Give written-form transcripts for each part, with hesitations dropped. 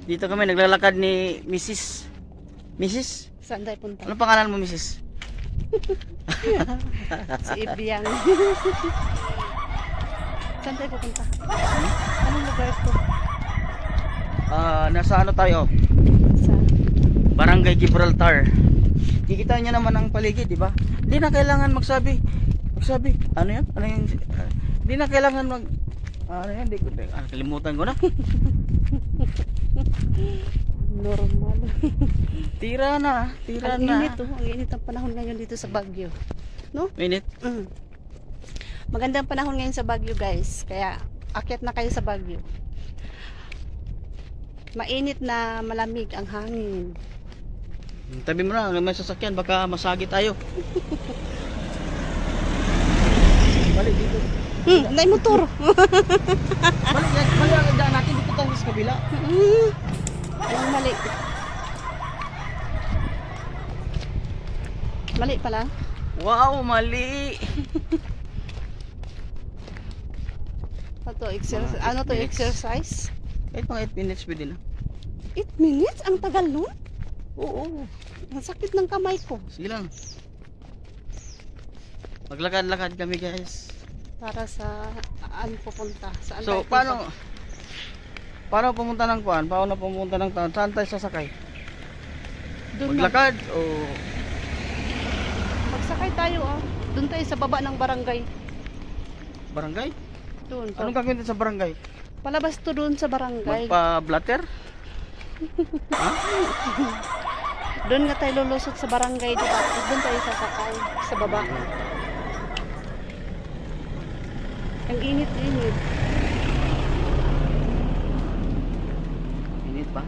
Dito kami naglalakad ni Mrs. Mrs. Saan tayo punta? Ano pangalan mo, Mrs.? Si Ibiang. Saan tayo pupunta? Anong lugar ito? Nasa ano tayo? Sa Barangay Gibraltar. Kikita niya naman ang paligid, di ba? Hindi na kailangan magsabi. Ano yan? Ano yung hindi na kailangan ano yan? Kalimutan ko na. normal. Tira na. Ang init oh. Ang init ang panahon ngayon dito sa Baguio. No? Minute. Magandang panahon ngayon sa Baguio, guys. Kaya akyat na kayo sa Baguio. Mainit na malamig ang hangin. Tabi mo na, may sasakyan, baka masagi tayo. Balik dito. Nay motor. Balik ang daan natin dito tayo sa kabila. Anong mali? Mali pala. Wow, mali. Ano to exercise? Kahit mga 8 minutes pwede na. 8 minutes? Ang tagal nun? Oo. Ang sakit ng kamay ko. Sige lang. Maglakad-lakad kami, guys. Para sa pupunta? Saan So, tayo paano pumunta ng kuan? Paano pumunta ng town? Saan tayo sasakay? Doon Maglakad o magsakay tayo Doon tayo sa baba ng barangay. barangay? Doon. Anong gagawin din sa barangay? Palabas to doon sa barangay. Magpa-blatter? Ha? Doon nga tayo lulusot sa barangay, diba? Doon tayo sasakay sa baba. Ang init-init. Init ba?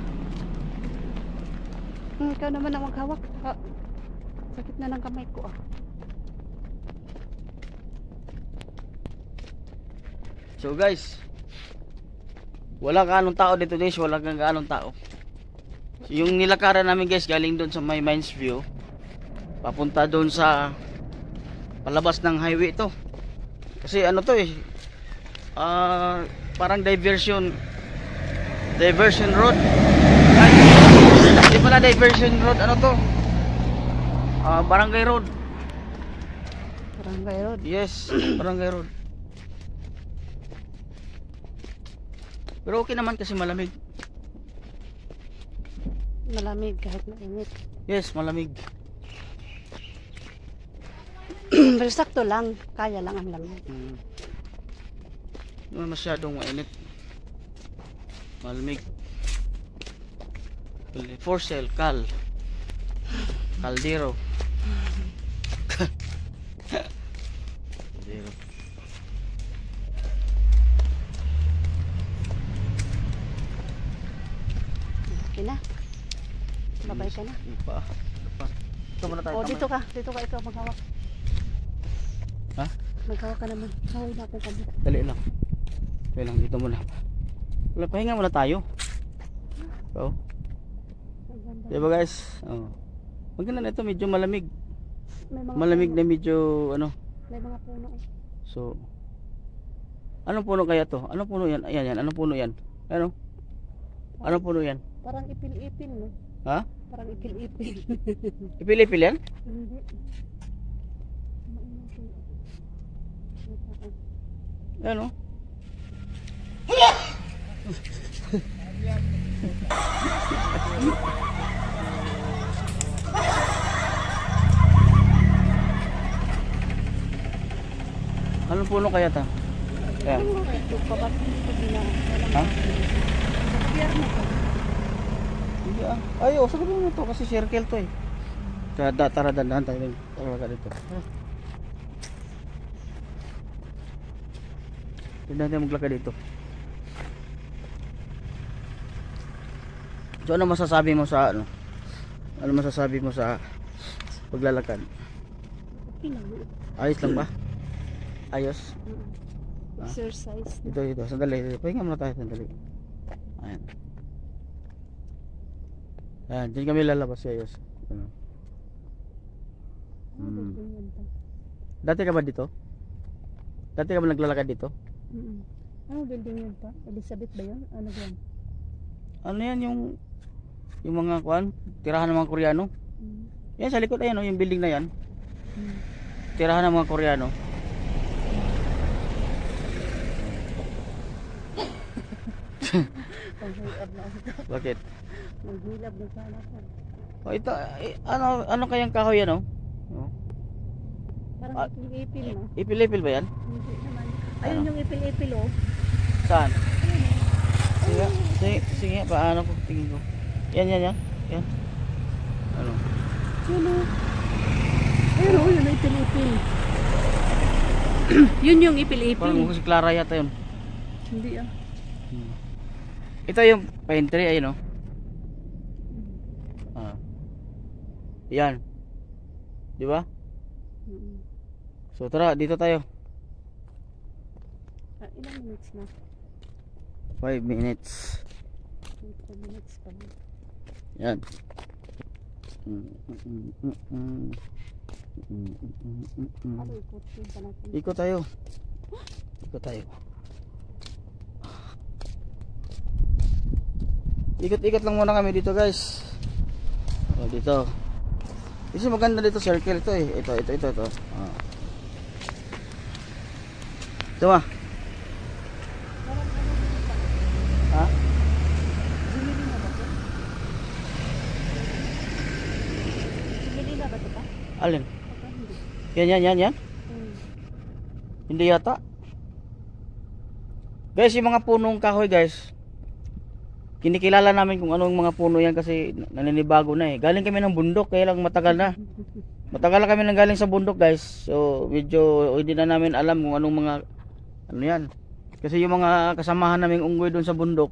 Ikaw naman ang maghawak. Sakit na ng kamay ko So guys, wala kaanong tao dito guys, wala kang kaanong tao. So, yung nilakaran namin guys, galing doon sa may Mines View, papunta doon sa palabas ng highway ito. Kasi ano to parang diversion road. Ay, hindi pala diversion road, ano to? Barangay road. Barangay road. Yes, barangay road. Pero okay naman kasi malamig. Malamig kahit mainit. Yes, malamig. Pero sakto lang. Kaya lang ang lamig. Hindi masyadong mainit. Malamig. For sale, Caldero. Caldero. Okay na. Babay ka na. Pa. Ito muna tayo. Dito ka ikaw maghawak. Ha? Maghawak ka naman. Hawak na akong kamay. Dali lang. Dali lang, dito muna. Wala, pahinga muna tayo. So, diba guys? Maganda na ito, medyo malamig. Malamig na medyo May mga puno So, anong puno kaya to? Anong puno yan? Ayan, anong puno yan? Ano? Anong puno yan? Parang ipil-ipil, no? Ha? Parang ipil-ipil. Ipil-ipil yan? Hindi. Ano? Anong puno kaya ta? Ayan. Ha? Ay, sa gano'n na to kasi circle to Tara, dandahan tayo. Tara dito. Dandahan tayo maglakad dito. So, ano masasabi mo sa Ano masasabi mo sa paglalakad? Okay lang. Ayos lang ba? Ayos? Exercise. Dito. Sandali. Pahinga muna tayo sandali. Ayan. Ayan, dyan kami lalabas ayos. Dati ka ba dito? Dati ka ba naglalakad dito? Ano building yun pa? Elizabeth ba yun? Ano yan? Ano yan yung mga kuan, tirahan ng mga Koreano. Yan sa likod ayan, yung building na yan. Tirahan ng mga Koreano. Bakit? Maghilab na sana ko. Oh, ito ano kayang kahoy yan, oh? Oh. Parang ipil-ipil, no? Ipil-ipil ba yan? Hindi naman. Ayun yung ipil-ipil, oh. Saan? Sige, paano ko tingin ko. Yan. Yan. Ano? Yun, oh. Ayun, oh, yun ang ipil-ipil. Yun yung ipil-ipil. Parang si Clara yata yun. Hindi, ah. Ito yung pine tree, ayun, oh. Yan. Di ba? So tara, dito tayo. Ilang minutes na? 5 minutes. 5 minutes pa na. Yan. Ano ikot yun pa natin? Ikot tayo. Ikot tayo. Ikot-ikot lang muna kami dito, guys. Oh, dito. Kasi maganda dito circle ito eh. Ito. Ah. Ito ba? Ha? Sumili na ba ito pa? Alin? Baka hindi. Yan. Hindi yata. Guys, yung mga punong kahoy, guys. Kinikilala namin kung anong mga puno yan kasi naninibago na eh. Galing kami ng bundok, kaya lang matagal na. Matagal na kami nang galing sa bundok, guys. So, medyo hindi na namin alam kung anong mga ano yan. Kasi yung mga kasamahan naming unggoy doon sa bundok,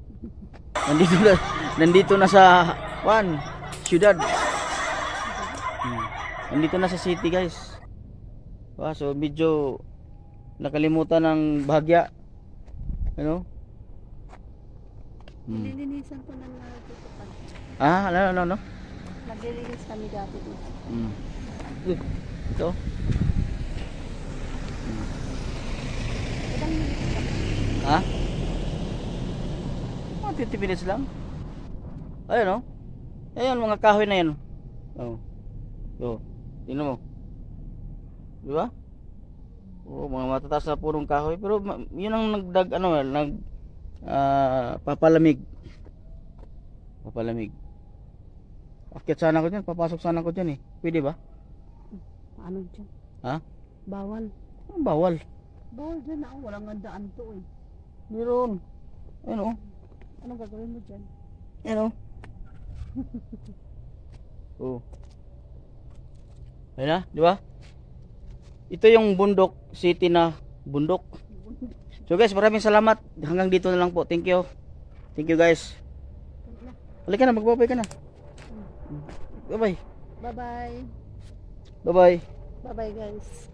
nandito na sa syudad. Nandito na sa city, guys. So, medyo nakalimutan ng bahagya. Ano? Nililinisan ko na natutupan. Ano? Naglilinis kami dati dito. Ito. Ilang minutes pa? Ha? 20 minutes lang. Ayun, oh. Ayun, mga kahoy na yan. Oh. Tingnan mo. Di ba? Oh, mga matataas na punong kahoy. Pero yun ang papalamig. Akit sana ko dyan, papasok sana ko dyan eh. Pwede ba? Ano dyan? Ha? Bawal. Bawal. Bawal dyan na. Walang gandaan to eh. Meron. Ayun, oh. Anong gagawin mo dyan? Ayun, oh. Oh. Ayun na, di ba? Ito yung bundok, city na bundok. So guys, maraming salamat. Hanggang dito na lang po. Thank you. Thank you, guys. Halika na, magbabay ka na. Bye-bye. Bye-bye. Bye-bye. Bye-bye, guys.